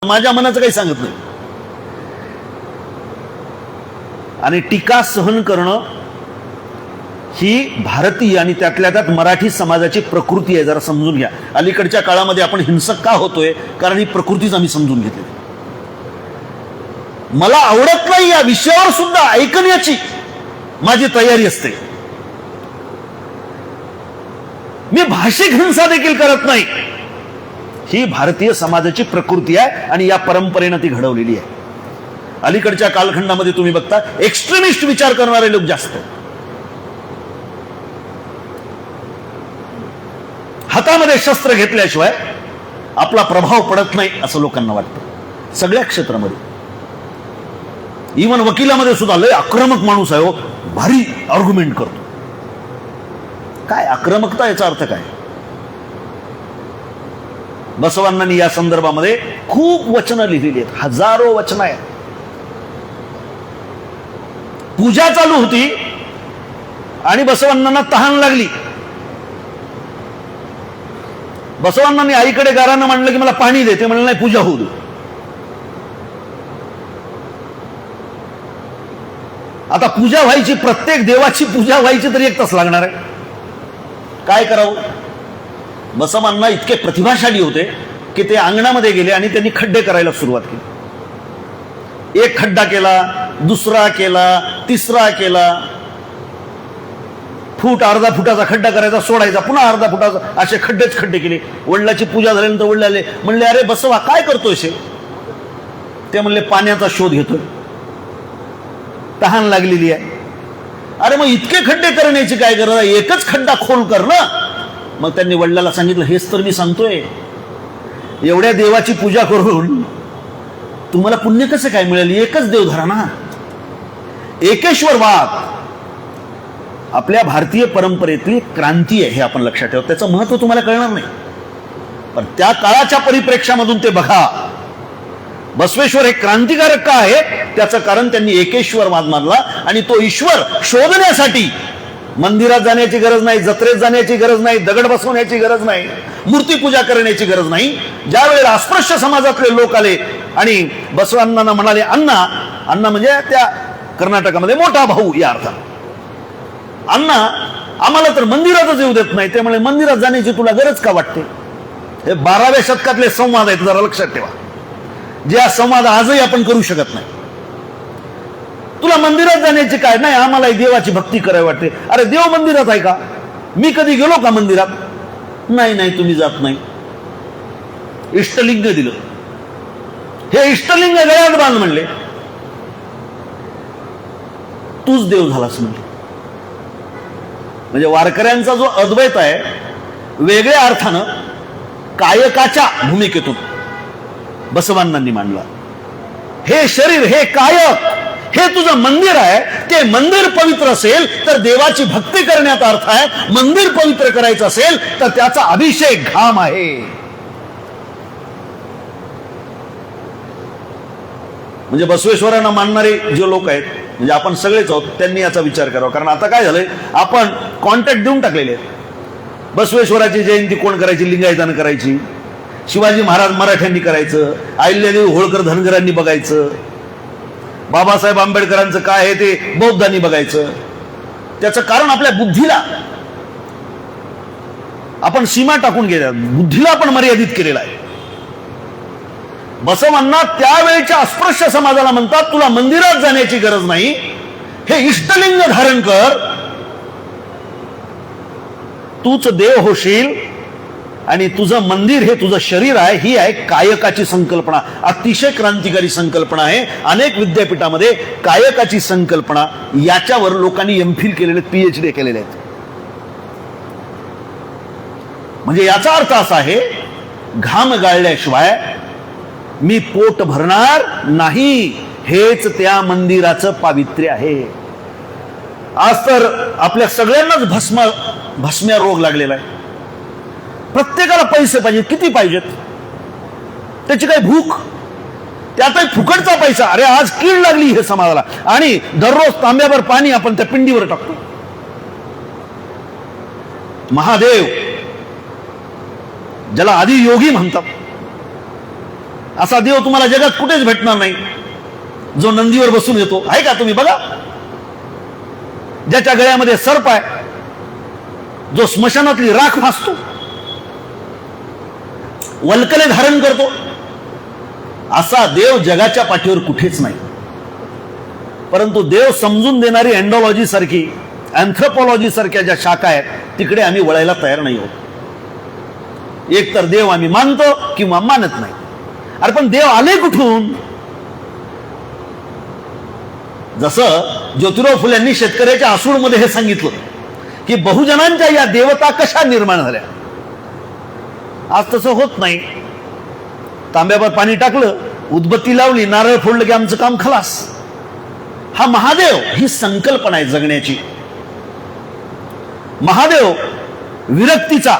माझ्या मनाचं काही सांगत नाही. आणि टीका सहन करणं ही भारतीय आणि त्यातल्या त्यात मराठी समाजाची प्रकृती आहे. जरा समजून घ्या. अलीकडच्या काळामध्ये आपण हिंसक का होतोय? कारण ही प्रकृतीच आम्ही समजून घेतली. मला आवडत नाही या विषयावर सुद्धा ऐकण्याची माझी तयारी असते. मी भाषिक हिंसा देखील करत नाही. ही भारतीय समाजाची प्रकृती आहे आणि या परंपरेनं ती घडवलेली आहे. अलीकडच्या कालखंडामध्ये तुम्ही बघता एक्स्ट्रीमिस्ट विचार करणारे लोक जास्त. हातामध्ये शस्त्र घेतल्याशिवाय आपला प्रभाव पडत नाही असं लोकांना वाटतं. सगळ्या क्षेत्रामध्ये, इव्हन वकिलामध्ये सुद्धा लय आक्रमक माणूस आहे हो, भारी आर्ग्युमेंट करतो. काय आक्रमकता? याचा अर्थ काय? बसवांनी या संदर्भामध्ये खूप वचनं लिहिलेली आहेत. हजारो वचनं आहेत. पूजा चालू होती आणि बसवांना तहान लागली. बसवांनी आईकडे गारानं म्हणलं की मला पाणी दे. ते म्हणलं नाही, पूजा होऊ दे. आता पूजा व्हायची, प्रत्येक देवाची पूजा व्हायची तरी 1 तास लागणार आहे. काय करावं? बसवांना इतके प्रतिभाशाली होते की ते अंगणामध्ये गेले आणि त्यांनी खड्डे करायला सुरुवात केली. 1 खड्डा केला, दुसरा केला, तिसरा केला. फूट, अर्धा फुटाचा खड्डा करायचा, सोडायचा, पुन्हा अर्धा फुटाचा, असे खड्डे केले. वडिलाची पूजा झाल्यानंतर वडील आले, म्हणले अरे बसवा काय करतोयस? ते म्हणले पाण्याचा शोध घेतोय, तहान लागलेली आहे. अरे मग इतके खड्डे करण्याची काय गरज आहे? 1च खड्डा खोल कर ना. मग त्यांनी वडिलाला सांगितलं, हेच तर मी सांगतोय, एवढ्या देवाची पूजा करून तुम्हाला पुण्य कसं काय मिळेल? 1च देव धरा ना. एकेश्वरवाद आपल्या भारतीय परंपरेतली क्रांती आहे, हे आपण लक्षात ठेवा. त्याचं महत्व तुम्हाला कळणार नाही, पण त्या काळाच्या परिप्रेक्षामधून ते बघा. बसवेश्वर हे क्रांतिकारक का आहे? त्याचं कारण त्यांनी एकेश्वरवाद मानला आणि तो ईश्वर शोधण्यासाठी मंदिरात जाण्याची गरज नाही, जत्रेत जाण्याची गरज नाही, दगड बसवण्याची गरज नाही, मूर्तीपूजा करण्याची गरज नाही. ज्या वेळेला अस्पृश्य समाजातले लोक आले आणि बसवांना म्हणाले, अण्णा, अण्णा म्हणजे त्या कर्नाटकामध्ये मोठा भाऊ या अर्थात, अण्णा आम्हाला तर मंदिरातच येऊ देत नाही. ते म्हणे, मंदिरात जाण्याची तुला गरज का वाटते? हे 12व्या शतकातले संवाद आहेत, जरा लक्षात ठेवा. जे संवाद आजही आपण करू शकत नाही. तुला मंदिरात जाण्याची काय? नाही, आम्हाला देवाची भक्ती करावी वाटते. अरे देव मंदिरात आहे का? मी कधी गेलो का मंदिरात? नाही नाही, तुम्ही जात नाही. इष्टलिंग दिलं, हे इष्टलिंग गळ्यात बांध म्हणले, तूच देव झालास म्हणले. म्हणजे वारकऱ्यांचा जो अद्वैत आहे, वेगळ्या अर्थानं कायकाच्या भूमिकेतून बसवांनी मांडला. हे शरीर, हे कायक, हे तुझं मंदिर आहे. ते मंदिर पवित्र असेल तर देवाची भक्ती करण्याचा अर्थ आहे. मंदिर पवित्र करायचं असेल तर त्याचा अभिषेक घाम आहे. म्हणजे बसवेश्वरांना मानणारे जे लोक आहेत, म्हणजे आपण सगळेच आहोत, त्यांनी याचा विचार करावा. कारण आता काय झालंय, आपण कॉन्ट्रॅक्ट देऊन टाकलेले आहेत. बसवेश्वराची जयंती कोण करायची? लिंगायतानं करायची, शिवाजी महाराज मराठ्यांनी करायचं, अहिल्यादेवी होळकर धनगरांनी बघायचं, बाबासाहेब आंबेडकरांचं काय आहे ते बौद्धांनी बघायचं. त्याचं कारण आपल्या बुद्धीला आपण सीमा टाकून गेल्या, बुद्धीला आपण मर्यादित केलेला आहे. बसवांना त्यावेळेच्या अस्पृश्य समाजाला म्हणतात, तुला मंदिरात जाण्याची गरज नाही, हे इष्टलिंग धारण कर, तूच देव होशील आणि तुझं मंदिर हे तुझं शरीर आहे. ही आहे कायकाची संकल्पना. अतिशय क्रांतिकारी संकल्पना आहे. अनेक विद्यापीठामध्ये कायकाची संकल्पना याच्यावर लोकांनी एमफिल केलेले, PhD केलेले आहेत. म्हणजे याचा अर्थ असा आहे, घाम गाळल्याशिवाय मी पोट भरणार नाही. हेच त्या मंदिराचं पावित्र्य आहे. आज तर आपल्या सगळ्यांनाच भस्म्या रोग लागलेला आहे. प्रत्येकाला पैसे पाहिजेत. किती पाहिजेत? त्याची काही भूक? त्यातही फुकटचा पैसा. अरे आज कीड लागली हे समाजाला आणि दररोज तांब्यावर पाणी आपण त्या पिंडीवर टाकतो. महादेव, ज्याला आदियोगी म्हणतात, असा देव तुम्हाला जगात कुठेच भेटणार नाही, जो नंदीवर बसून येतो. आहे का? तुम्ही बघा, ज्याच्या गळ्यामध्ये सर्प आहे, जो स्मशानातली राख फासतो, वल्कले धारण करतो, असा देव जगाच्या पाठीवर कुठेच नाही. परंतु देव समजून देणारी एंडॉलॉजी सारखी, अँथ्रोपॉलॉजी सारख्या ज्या शाखा आहेत, तिकडे आम्ही वळायला तयार नाही होत. एक तर देव आम्ही मानतो किंवा मानत नाही. अरे पण देव आले कुठून? जसं ज्योतिराव फुले यांनी शेतकऱ्याच्या आसूडमध्ये हे सांगितलं की बहुजनांच्या या देवता कशा निर्माण झाल्या. आज तसं होत नाही. तांब्यावर पाणी टाकलं, उदबत्ती लावली, नारळ फोडलं की आमचं काम खलास. हा महादेव ही संकल्पना आहे जगण्याची. महादेव विरक्तीचा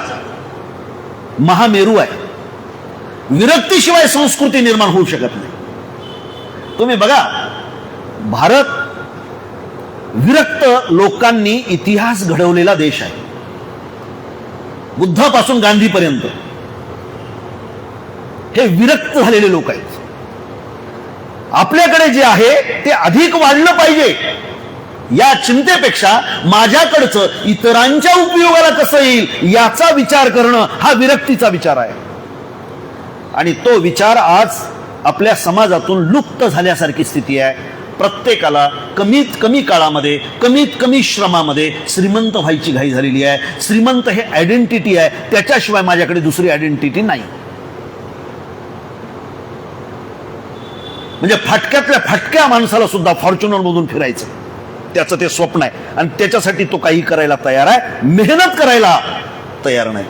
महामेरू आहे. विरक्तीशिवाय संस्कृती निर्माण होऊ शकत नाही. तुम्ही बघा, भारत विरक्त लोकांनी इतिहास घडवलेला देश आहे. बुद्धापासून गांधीपर्यंत हे विरक्त झालेले लोक आहेत. आपल्याकडे जे आहे ते अधिक वाढलं पाहिजे या चिंतेपेक्षा माझ्याकडचं इतरांच्या उपयोगाला कसं येईल याचा विचार करणं हा विरक्तीचा विचार आहे. आणि तो विचार आज आपल्या समाजातून लुप्त झाल्यासारखी स्थिती आहे. प्रत्येकाला कमीत कमी काळामध्ये, कमीत कमी श्रमामध्ये श्रीमंत व्हायची घाई झालेली आहे. श्रीमंत हे आयडेंटिटी आहे, त्याच्याशिवाय माझ्याकडे दुसरी आयडेंटिटी नाही. म्हणजे फाटक्यातल्या फाटक्या माणसाला सुद्धा फॉर्च्युनर मधून फिरायचं त्याचं ते स्वप्न आहे. आणि त्याच्यासाठी तो काही करायला तयार आहे, मेहनत करायला तयार नाही,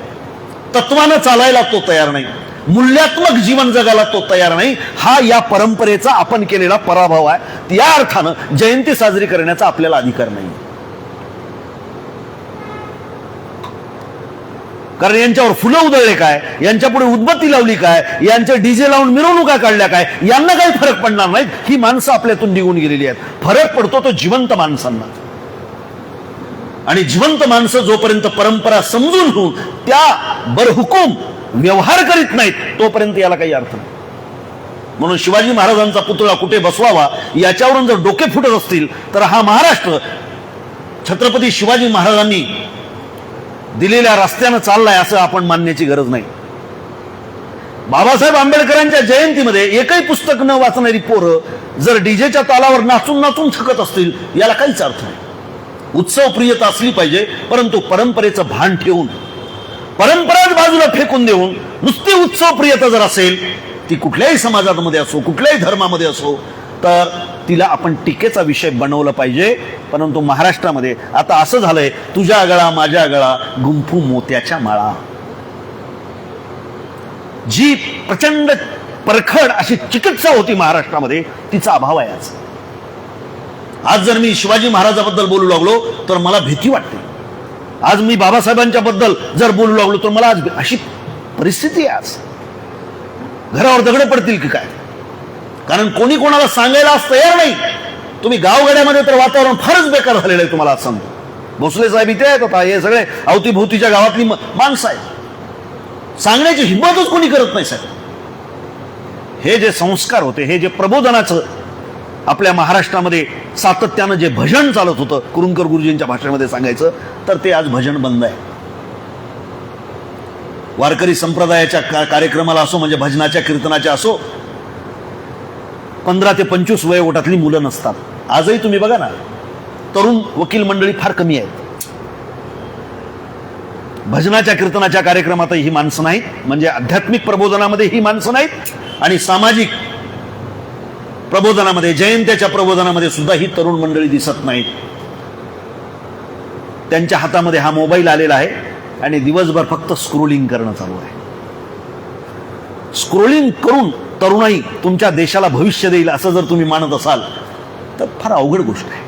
तत्वानं चालायला तो तयार नाही, मूल्यात्मक जीवन जगायला तो तयार नाही. हा या परंपरेचा आपण केलेला पराभव आहे. या अर्थानं जयंती साजरी करण्याचा आपल्याला अधिकार नाही. कारण यांच्यावर फुलं उधळले काय, यांच्या पुढे उदबत्ती लावली काय, यांचे डीजे लावून मिरवणुका काढल्या काय, यांना काही फरक पडणार नाही. ही माणसं आपल्यातून निघून गेलेली आहेत. फरक पडतो तो जिवंत माणसांना. आणि जिवंत माणसं जोपर्यंत परंपरा समजून घेऊन त्या बरहुकूम व्यवहार करीत नाहीत तोपर्यंत याला काही अर्थ नाही. म्हणून शिवाजी महाराजांचा पुतळा कुठे बसवावा याच्यावरून जर डोके फुटत असतील तर हा महाराष्ट्र छत्रपती शिवाजी महाराजांनी दिलेल्या रस्त्यानं चाललाय असं आपण मानण्याची गरज नाही. बाबासाहेब आंबेडकरांच्या जयंतीमध्ये एकही पुस्तक न वाचणारी पोरं जर डीजेच्या तालावर नाचून नाचून थकत असतील याला काहीच अर्थ नाही. उत्सव प्रियता असली पाहिजे, परंतु परंपरेचं भान ठेवून, परंपराच बाजूला फेकून देऊन नुसती उत्सव प्रियता जर असेल, ती कुठल्याही समाजामध्ये असो, कुठल्याही धर्मामध्ये असो, तर तिला आपण टीकेचा विषय बनवलं पाहिजे. परंतु महाराष्ट्रामध्ये आता असं झालंय, तुझ्या गळा माझ्या गळा गुंफू मोत्याच्या माळा. जी प्रचंड परखड अशी चिकित्सा होती महाराष्ट्रामध्ये, तिचा अभाव आहे आज. आज जर मी शिवाजी महाराजाबद्दल बोलू लागलो तर मला भीती वाटते. आज मी बाबासाहेबांच्या बद्दल जर बोलू लागलो तर मला आज अशी परिस्थिती आहे. आज घरावर दगड पडतील की काय, कारण कोणी कोणाला सांगायला आज तयार नाही. तुम्ही गावगाड्यामध्ये तर वातावरण फारच बेकार झालेलं आहे. तुम्हाला आज सांगतो, भोसले साहेब इथे आहेत आता, हे सगळे अवतीभोवतीच्या गावातली माणसं आहेत, सांगण्याची हिंमतच कोणी करत नाही साहेब. हे जे संस्कार होते, हे जे प्रबोधनाचं आपल्या महाराष्ट्रामध्ये सातत्यानं जे भजन चालत होतं, कुरुंकर गुरुजींच्या भाषेमध्ये सांगायचं तर ते आज भजन बंद आहे. वारकरी संप्रदायाच्या कार्यक्रमाला असो, म्हणजे भजनाच्या कीर्तनाच्या असो, 15 ते 25 वयोगटातली मुलं नसतात. आजही तुम्ही बघा ना, तरुण वकील मंडळी फार कमी आहेत. भजनाच्या कीर्तनाच्या कार्यक्रमातही ही माणसं नाहीत, म्हणजे आध्यात्मिक प्रबोधनामध्ये ही माणसं नाहीत, आणि सामाजिक प्रबोधनामध्ये, जयंत्याच्या प्रबोधनामध्ये सुद्धा ही तरुण मंडळी दिसत नाहीत. त्यांच्या हातामध्ये हा मोबाईल आलेला आहे आणि दिवसभर फक्त स्क्रोलिंग करणं चालू आहे. स्क्रोलिंग करून तरुणाई तुमच्या देशाला भविष्य देईल असं जर तुम्ही मानत असाल तर फार अवघड गोष्ट आहे.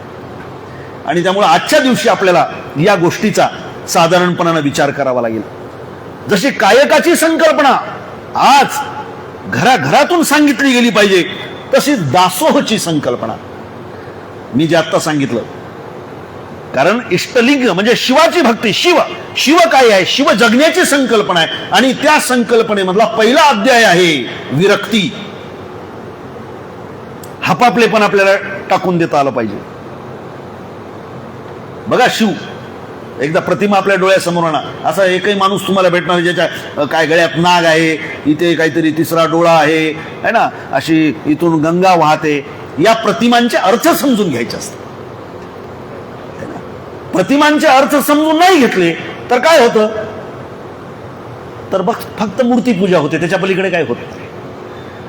आणि त्यामुळे आजच्या दिवशी आपल्याला या गोष्टीचा साधारणपणाने विचार करावा लागेल. जशी कायकाची संकल्पना आज घराघरातून सांगितली गेली पाहिजे, तशीच दासोहची संकल्पना मी जे आत्ता सांगितलं. कारण इष्टलिंग म्हणजे शिवाची भक्ती. शिव काय आहे? शिव जगण्याची संकल्पना आहे. आणि त्या संकल्पनेमधला पहिला अध्याय आहे विरक्ती. हपापले पण आपल्याला टाकून देता आलं पाहिजे. बघा शिव, एकदा प्रतिमा आपल्या डोळ्यासमोर आणा. असा एकही माणूस तुम्हाला भेटणार ज्याच्या काय गळ्यात नाग आहे, इथे काहीतरी तिसरा डोळा आहे ना, अशी इथून गंगा वाहते. या प्रतिमांचे अर्थ समजून घ्यायचे असतात. प्रतिमांचे अर्थ समजून नाही घेतले तर काय होतं, तर बघ फक्त मूर्तीपूजा होते, त्याच्या पलीकडे काय होत नाही.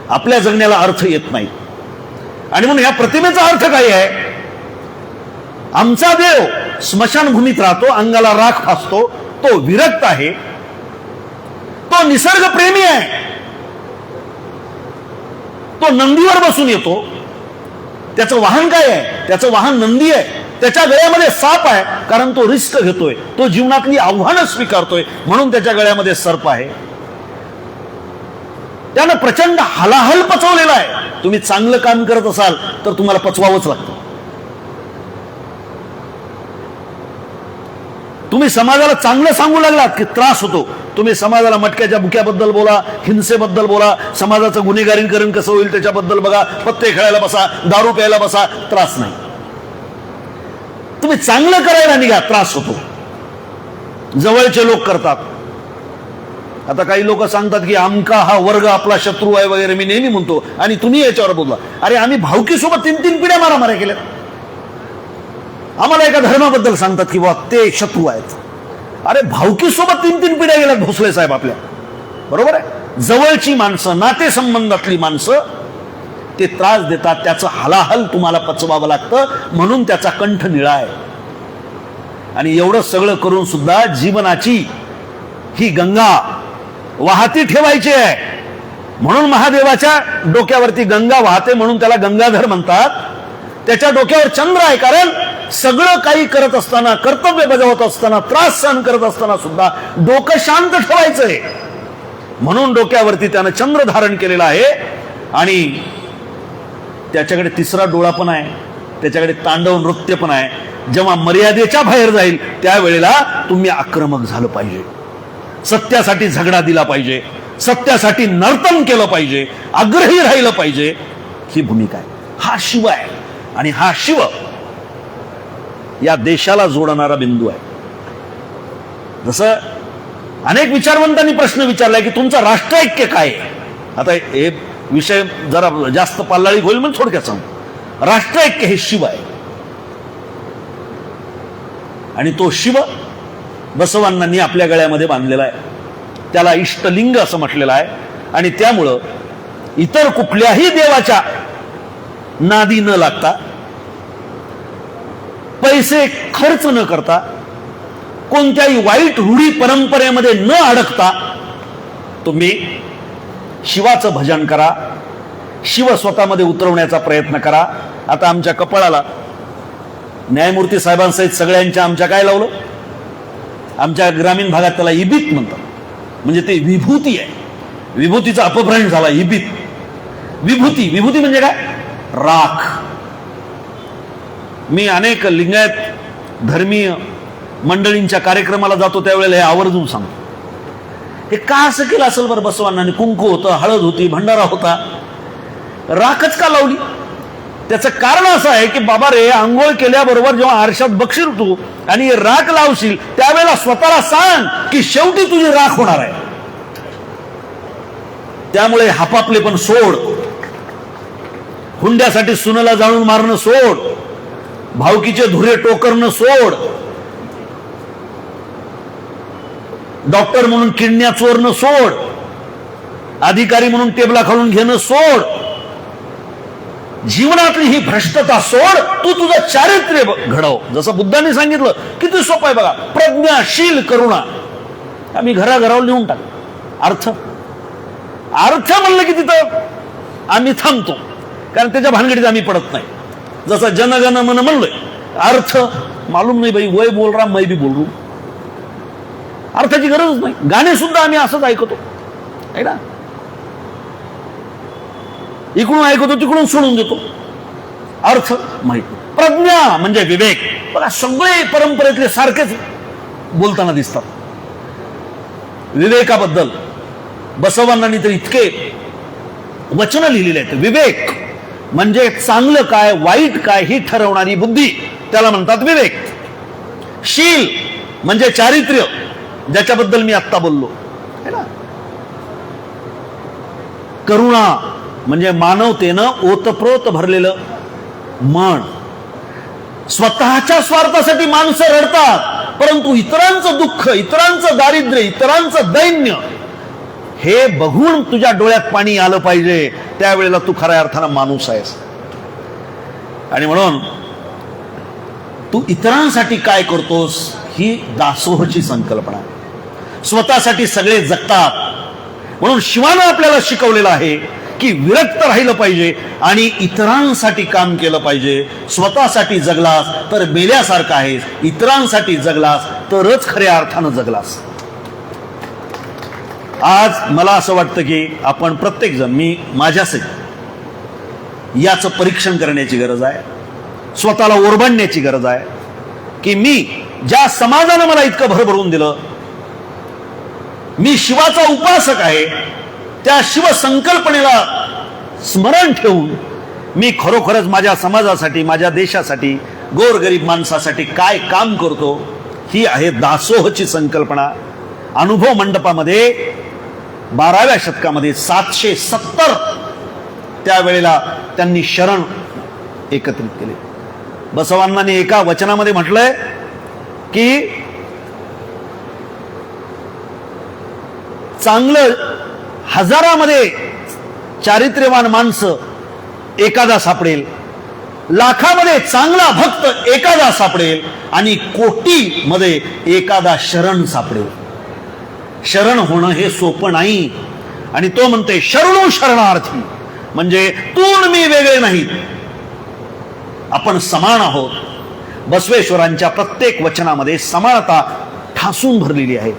आपल्या जगण्याला अर्थ येत नाही. आणि म्हणून या प्रतिमेचा अर्थ काय आहे, आमचा देव स्मशानभूमीत राहतो, अंगाला राख फासतो, तो विरक्त आहे, तो निसर्गप्रेमी आहे, तो नंदीवर बसून येतो. त्याचं वाहन काय आहे, त्याचं वाहन नंदी आहे. त्याच्या गळ्यामध्ये साप आहे, कारण तो रिस्क घेतोय, तो जीवनातली आव्हानं स्वीकारतोय, म्हणून त्याच्या गळ्यामध्ये सर्प आहे. त्यानं प्रचंड हलाहल पचवलेला आहे. तुम्ही चांगलं काम करत असाल तर तुम्हाला पचवावंच लागतं. तुम्ही समाजाला चांगलं सांगू लागलात की त्रास होतो. तुम्ही समाजाला मटक्याच्या बुक्याबद्दल बोला, हिंसेबद्दल बोला, समाजाचं गुन्हेगारीकरण कसं होईल त्याच्याबद्दल बघा, पत्ते खेळायला बसा, दारू प्यायला बसा, त्रास नाही. तुम्ही चांगलं करायला निघा, त्रास होतो. जवळचे लोक करतात. आता काही लोक सांगतात की आमका हा वर्ग आपला शत्रू आहे वगैरे. मी नेहमी म्हणतो, आणि तुम्ही याच्यावर बोलला, अरे आम्ही भावकीसोबत 3-3 पिढ्या मारामाऱ्या केल्या. आम्हाला एका धर्माबद्दल सांगतात की बा ते शत्रू आहेत. अरे भावकीसोबत 3-3 पिढ्या गेल्यात भोसले साहेब आपल्या, बरोबर आहे. जवळची माणसं, नातेसंबंधातली माणसं ते त्रास देतात. त्याचं हलाहल तुम्हाला पचवावं लागतं, म्हणून त्याचा कंठ निळा आहे. आणि एवढं सगळं करून सुद्धा जीवनाची ही गंगा वाहती ठेवायची आहे. म्हणून महादेवाच्या डोक्यावरती गंगा वाहते, म्हणून त्याला गंगाधर म्हणतात. त्याच्या डोक्यावर चंद्र आहे, कारण सगळं काही करत असताना, कर्तव्य बजावत असताना, त्रास सहन करत असताना सुद्धा डोकं शांत ठेवायचंय, म्हणून डोक्यावरती त्यानं चंद्र धारण केलेला आहे. आणि त्याच्याकडे तिसरा डोळा पण आहे, त्याच्याकडे तांडव नृत्य पण आहे. जेव्हा मर्यादेच्या बाहेर जाईल त्यावेळेला तुम्ही आक्रमक झालं पाहिजे, सत्यासाठी झगडा दिला पाहिजे, सत्यासाठी नर्तन केलं पाहिजे, आग्रही राहिलं पाहिजे. ही भूमिका आहे. हा शिव आहे. आणि हा शिव या देशाला जोडणारा बिंदू आहे. जसं अनेक विचारवंतांनी प्रश्न विचारलाय की तुमचं राष्ट्रऐक्य काय आहे. आता हे विषय जरा जास्त पाल्लाळी होईल म्हणून थोडक्यात सांगतो. राष्ट्रऐक्य हे शिव आहे. आणि तो शिव बसवांनांनी आपल्या गळ्यामध्ये बांधलेला आहे. त्याला इष्टलिंग असं म्हटलेलं आहे. आणि त्यामुळं इतर कुठल्याही देवाच्या नादी न लागता, पैसे खर्च न करता, कोणत्याही वाईट रूढी परंपरेमध्ये न अडकता तुम्ही शिवाचं भजन करा, शिव स्वतःमध्ये उतरवण्याचा प्रयत्न करा. आता आमच्या कपाळाला न्यायमूर्ती साहेबांसहित सगळ्यांच्या आमच्या काय लावलं, आमच्या ग्रामीण भागात त्याला इबित म्हणतात. म्हणजे ते विभूती आहे. विभूतीचा अपभ्रंश झाला. इबित विभूती. विभूती म्हणजे काय, राख. मी अनेक लिंगायत धर्मीय मंडळींच्या कार्यक्रमाला जातो त्यावेळेला हे आवर्जून सांगतो. हे का असं केलं असेल बरं बसवांना. कुंकू होतं, हळद होती, भंडारा होता, राखच का लावली. त्याचं कारण असं आहे की बाबा रे, आंघोळ केल्याबरोबर जेव्हा आरशात बघशील तू आणि राख लावशील त्यावेळेला स्वतःला सांग की शेवटी तुझी राख होणार आहे. त्यामुळे हापापले पण सोड, हुंड्यासाठी सुनेला जाळून मारणं सोड, भावकीचे धुरे टोकरणं सोड, डॉक्टर म्हणून किडण्या चोरणं सोड, अधिकारी म्हणून टेबला खालून घेणं सोड. जीवनातली ही भ्रष्टता सोड, तू तुझं चारित्र्य घडव. जसं बुद्धांनी सांगितलं किती सोपं आहे बघा. प्रज्ञाशील करुणा. आम्ही घराघरावर लिहून टाक. अर्थ म्हणलं की तिथं आम्ही थांबतो, कारण त्याच्या भानगडीत आम्ही पडत नाही. जसं जनगण मन म्हणलोय, अर्थ मालूम नाही भाई, वय बोल रहा मैं भी बोल रू. अर्थाची गरज नाही. गाणे सुद्धा आम्ही असंच ऐकतो आहे ना, इकडून ऐकतो तिकडून सोडून देतो. अर्थ माहित. प्रज्ञा म्हणजे विवेक. बघा सगळे परंपरेतले सारखेच बोलताना दिसतात. विवेकाबद्दल बसवांनी तर इतके वचन लिहिलेले आहेत. विवेक म्हणजे चांगलं काय वाईट काय ही ठरवणारी बुद्धी, त्याला म्हणतात विवेक. शील म्हणजे चारित्र्य, ज्याच्याबद्दल मी आत्ता बोललो है ना. करुणा म्हणजे मानवतेनं ओतप्रोत भरलेलं मन. स्वतःच्या स्वार्थासाठी माणसं रडतात, परंतु इतरांचं दुःख, इतरांचं दारिद्र्य, इतरांचं दैन्य हे बघून तुझ्या डोळ्यात पाणी आलं पाहिजे, त्यावेळेला तू खऱ्या अर्थानं माणूस आहेस. आणि म्हणून तू इतरांसाठी काय करतोस ही दासोहची संकल्पना. स्वतःसाठी सगळे जगतात, म्हणून शिवानं आपल्याला शिकवलेलं आहे की विरक्त राहिलं पाहिजे आणि इतरांसाठी काम केलं पाहिजे. स्वतःसाठी जगलास तर मेल्यासारखं आहेस, इतरांसाठी जगलास तरच खऱ्या अर्थानं जगलास. आज मला असं वाटतं की आपण प्रत्येक जण, मी माझ्यासाठी याचं परीक्षण करण्याची गरज आहे, स्वतःला ओरबाडण्याची गरज आहे की मी ज्या समाजानं मला इतकं भरभरून दिलं, मी शिवाचा उपासक आहे, त्या शिवसंकल्पनेला स्मरण ठेवून मी खरोखरच माझ्या समाजासाठी, माझ्या देशासाठी, गोरगरीब माणसासाठी काय काम करतो. ही आहे दासोहची संकल्पना. अनुभव मंडपामध्ये 12व्या शतकामध्ये 770 त्यावेळेला त्यांनी शरण एकत्रित केले. बसवांनी एका वचनामध्ये म्हटलंय की चांगलं हजारामध्ये चारित्र्यवान माणसं एखादा सापडेल, लाखामध्ये चांगला भक्त एखादा सापडेल आणि कोटीमध्ये एखादा शरण सापडेल. शरण होणं हे सोपं नाही. आणि तो म्हणते शरणो शरणार्थी, म्हणजे तू मी वेगळे नाहीत, आपण समान आहोत. बसवेश्वरांच्या प्रत्येक वचनामध्ये समानता ठासून भरलेली आहे.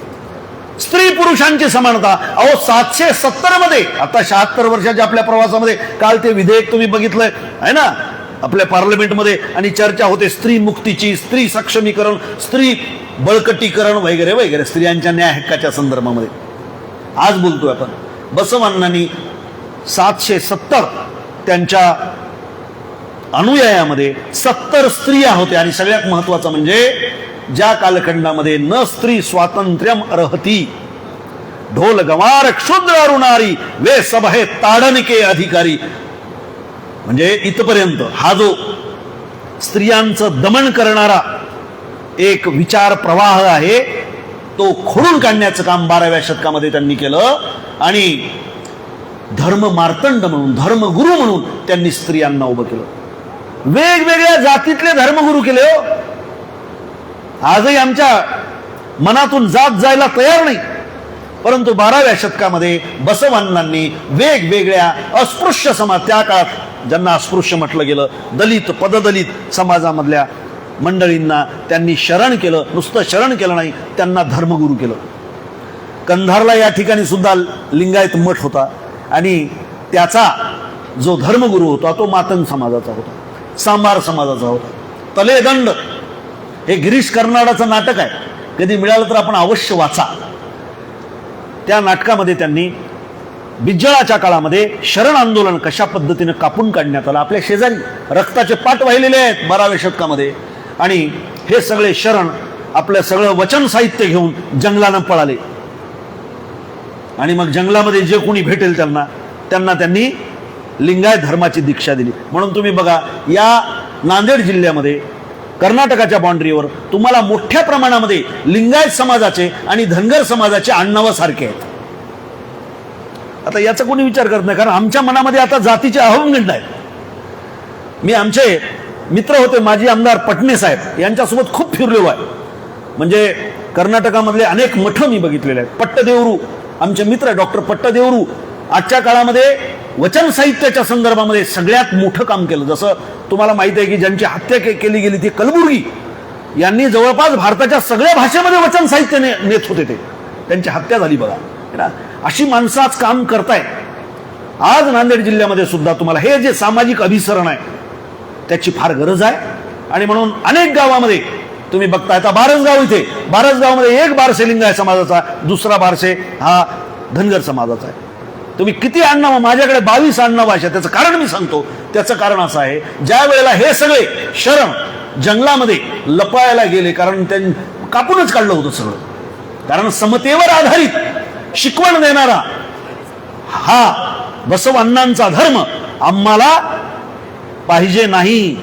स्त्री पुरुषांची समानता. अहो 770 मध्ये, आता 76 वर्षाच्या आपल्या प्रवासामध्ये काल ते विधेयक तुम्ही बघितलंय आहे ना आपल्या पार्लमेंटमध्ये, आणि चर्चा होते स्त्री मुक्तीची, स्त्री सक्षमीकरण, स्त्री बळकटीकरण वगैरे वगैरे, स्त्रियांच्या न्याय हक्काच्या संदर्भामध्ये. आज बोलतोय आपण. बसवांनी 770 त्यांच्या अनुयायामध्ये 70 स्त्रिया होत्या. आणि सगळ्यात महत्वाचं म्हणजे ज्या कालखंडामध्ये न स्त्री स्वातंत्र्यम अर्हती, ढोल गवार क्षुद्र अरुणारी वे सब है ताडनके अधिकारी, म्हणजे इथपर्यंत हा जो स्त्रियांचं दमन करणारा एक विचार प्रवाह आहे तो खोडून काढण्याचं काम 12व्या शतकामध्ये त्यांनी केलं. आणि धर्म मार्तंड म्हणून, धर्मगुरू म्हणून त्यांनी स्त्रियांना उभं केलं. वेगवेगळ्या जातीतले धर्मगुरू केले हो. आजही आमच्या मनातून जात जायला तयार नाही, परंतु 12व्या शतकामध्ये बसवांनी वेगवेगळ्या अस्पृश्य समाज, त्या काळात ज्यांना अस्पृश्य म्हटलं गेलं, दलित, पददलित समाजामधल्या मंडळींना त्यांनी शरण केलं. नुसतं शरण केलं नाही, त्यांना धर्मगुरू केलं. कंधारला या ठिकाणी सुद्धा लिंगायत मठ होता आणि त्याचा जो धर्मगुरू होता तो मातंग समाजाचा होता, सांबार समाजाचा होता. तलेदंड हे गिरीश कर्नाडाचं नाटक आहे, कधी मिळालं तर आपण अवश्य वाचा. त्या नाटकामध्ये त्यांनी बिज्जळाच्या काळामध्ये शरण आंदोलन कशा पद्धतीनं कापून काढण्यात आलं. आपल्या शेजारी रक्ताचे पाट वाहिलेले आहेत 12व्या शतकामध्ये. आणि हे सगळे शरण आपलं सगळं वचन साहित्य घेऊन जंगलानं पळाले. आणि मग जंगलामध्ये जे कोणी भेटेल त्यांना त्यांनी लिंगायत धर्माची दीक्षा दिली. म्हणून तुम्ही बघा, या नांदेड जिल्ह्यामध्ये कर्नाटकाच्या बाउंड्रीवर तुम्हाला मोठ्या प्रमाणामध्ये लिंगायत समाजाचे आणि धनगर समाजाचे आडनावं सारखे आहेत. आता याचा कोणी विचार करत नाही, कारण आमच्या मनामध्ये आता जातीचे अहंगंड आहेत. मी आमचे मित्र होते माजी आमदार पटणे साहेब यांच्यासोबत खूप फिरलेलो आहे. म्हणजे कर्नाटकामधले अनेक मठ मी बघितलेले आहेत. पट्टदेवरू आमचे मित्र डॉक्टर पट्टदेवरू आजच्या काळामध्ये वचन साहित्याच्या संदर्भामध्ये सगळ्यात मोठं काम केलं. जसं तुम्हाला माहिती आहे की ज्यांची हत्या केली गेली ती कलबुर्गी यांनी जवळपास भारताच्या सगळ्या भाषेमध्ये वचन साहित्य नेत होते, त्यांची हत्या झाली बघा. अशी माणसं आज काम करतायत. आज नांदेड जिल्ह्यामध्ये सुद्धा तुम्हाला हे जे सामाजिक अभिसरण आहे त्याची फार गरज आहे. आणि म्हणून अनेक गावामध्ये तुम्ही बघताय, आता बारसगाव, इथे बारसगावमध्ये एक बारसे लिंगायत समाजाचा, दुसरा बारसे हा धनगर समाजाचा आहे. तुम्ही किती आडनाव, माझ्याकडे 22 आडनाव भाषा. त्याचं कारण मी सांगतो. त्याचं कारण असं आहे, ज्या वेळेला हे सगळे शरण जंगलामध्ये लपायला गेले, कारण त्यांनी कापूनच काढलं होतं सगळं. कारण समतेवर आधारित शिकवण देणारा हा बसवांनांचा धर्म आम्हाला पाहिजे नाही.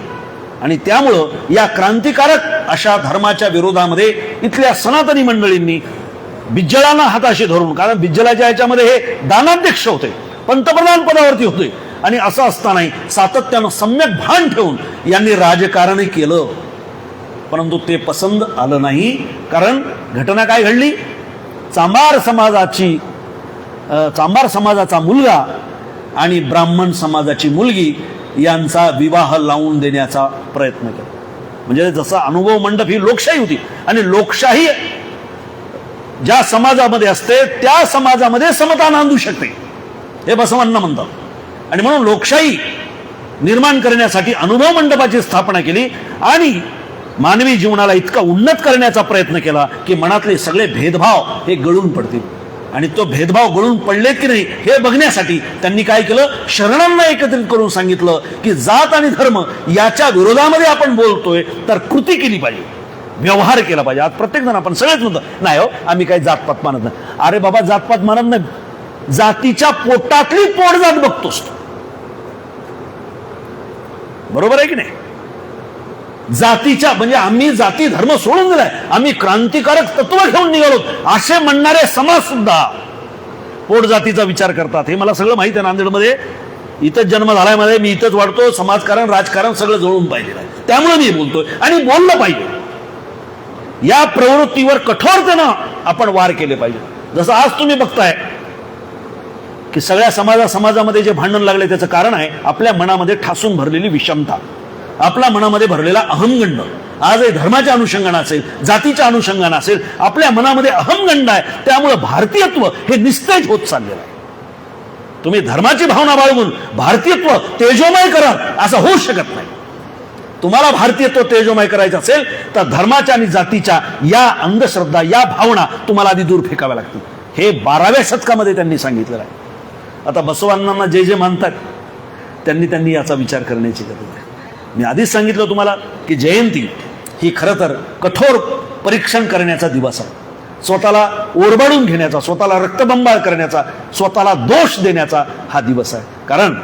आणि त्यामुळं या क्रांतिकारक अशा धर्माच्या विरोधामध्ये इथल्या सनातनी मंडळींनी बिज्जळांना हाताशी धरून, कारण बिज्जलाच्या ह्याच्यामध्ये हे दानाध्यक्ष होते, पंतप्रधान पदावरती होते, आणि असं असतानाही सातत्यानं सम्यक भान ठेवून यांनी राजकारण केलं. परंतु ते पसंत आलं नाही. कारण घटना काय घडली, चांभार समाजाचा मुलगा आणि ब्राह्मण समाजाची मुलगी यांचा विवाह लावून देण्याचा प्रयत्न केला. म्हणजे जसा अनुभव मंडप ही लोकशाही होती, आणि लोकशाही ज्या समाजामध्ये असते त्या समाजामध्ये समता नांदू शकते, हे बसवांना म्हणतात. आणि म्हणून लोकशाही निर्माण करण्यासाठी अनुभव मंडपाची स्थापना केली आणि मानवी जीवनाला इतका उन्नत करण्याचा प्रयत्न केला की मनातले सगळे भेदभाव हे गळून पडतील. आणि तो भेदभाव गळून पडले की नाही हे बघण्यासाठी त्यांनी काय केलं, शरणांना एकत्रित करून सांगितलं की जात आणि धर्म याच्या विरोधामध्ये आपण बोलतोय तर कृती केली पाहिजे, व्यवहार केला पाहिजे. आज प्रत्येक जण आपण सगळेच म्हणतो नाही हो आम्ही काही जातपात मानत नाही. अरे बाबा, जातपात मानत नाही, जातीच्या पोटातली पोटजात बघतोस, बरोबर आहे की नाही? जातीच्या म्हणजे आम्ही जाती धर्म सोडून दिलाय, आम्ही क्रांतिकारक तत्व घेऊन निघालो असे म्हणणारे समाज सुद्धा पोट जातीचा विचार करतात. हे मला सगळं माहिती आहे. नांदेडमध्ये इथंच जन्म झालाय, मध्ये मी इथंच वाढतो. समाजकारण राजकारण सगळं जळून पाहिलेलं आहे, त्यामुळे मी बोलतोय आणि बोललं पाहिजे. या प्रवृत्तीवर कठोरतेनं आपण वार केले पाहिजे. जसं आज तुम्ही बघताय की सगळ्या समाजामध्ये जे भांडण लागले त्याचं कारण आहे आपल्या मनामध्ये ठासून भरलेली विषमता, आपल्या मनामध्ये भरलेला अहमगंड. आजही धर्माच्या अनुषंगाने असेल, जातीच्या अनुषंगाने असेल, आपल्या मनामध्ये अहमगंड आहे. त्यामुळे भारतीयत्व हे निस्तेज होत चाललेलं आहे. तुम्ही धर्माची भावना बाळगून भारतीयत्व तेजोमय करा असं होऊ शकत नाही. तुम्हाला भारतीयत्व तेजोमय करायचं असेल तर धर्माच्या आणि जातीच्या या अंधश्रद्धा, या भावना तुम्हाला आधी दूर फेकाव्या लागतील. हे 12व्या शतकामध्ये त्यांनी सांगितलेलं आहे. आता बसवांना जे जे मानतात त्यांनी याचा विचार करण्याची गरज आहे. मी आधीच सांगितलं तुम्हाला की जयंती ही खरं तर कठोर परीक्षण करण्याचा दिवस आहे. स्वतःला ओरबाडून घेण्याचा, स्वतःला रक्तबंबाळ करण्याचा, स्वतःला दोष देण्याचा हा दिवस आहे. कारण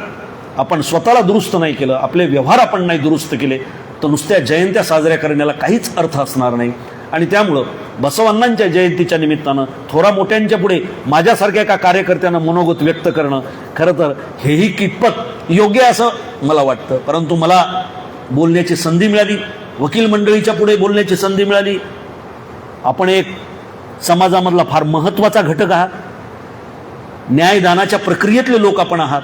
आपण स्वतःला दुरुस्त नाही केलं, आपले व्यवहार आपण नाही दुरुस्त केले तर नुसत्या जयंत्या साजऱ्या करण्याला काहीच अर्थ असणार नाही. आणि त्यामुळं बसवांनांच्या जयंतीच्या निमित्तानं थोरा मोठ्यांच्या पुढे माझ्यासारख्या एका कार्यकर्त्यांना मनोगत व्यक्त करणं खरं तर हेही कितपत योग्य असं मला वाटतं. परंतु मला बोलण्याची संधी मिळाली, वकील मंडळीच्या पुढे बोलण्याची संधी मिळाली. आपण एक समाजामधला फार महत्त्वाचा घटक आहात, न्यायदानाच्या प्रक्रियेतले लोक आपण आहात.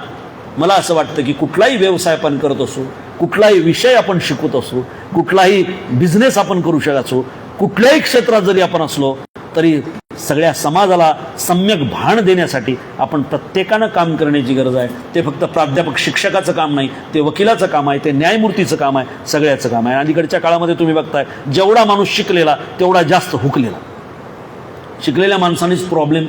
मला असं वाटतं की कुठलाही व्यवसाय आपण करत असू, कुठलाही विषय आपण शिकवत असू, कुठलाही बिझनेस आपण करू शकत असू, कुठल्याही क्षेत्रात जरी आपण असलो तरी सगळ्या समाजाला सम्यक भान देण्यासाठी आपण प्रत्येकानं काम करण्याची गरज आहे. ते फक्त प्राध्यापक शिक्षकाचं काम नाही, ते वकिलाचं काम आहे, ते न्यायमूर्तीचं काम आहे, सगळ्याचं काम आहे. अलीकडच्या काळामध्ये तुम्ही बघताय जेवढा माणूस शिकलेला तेवढा जास्त हुकलेला. शिकलेल्या माणसानेच प्रॉब्लेम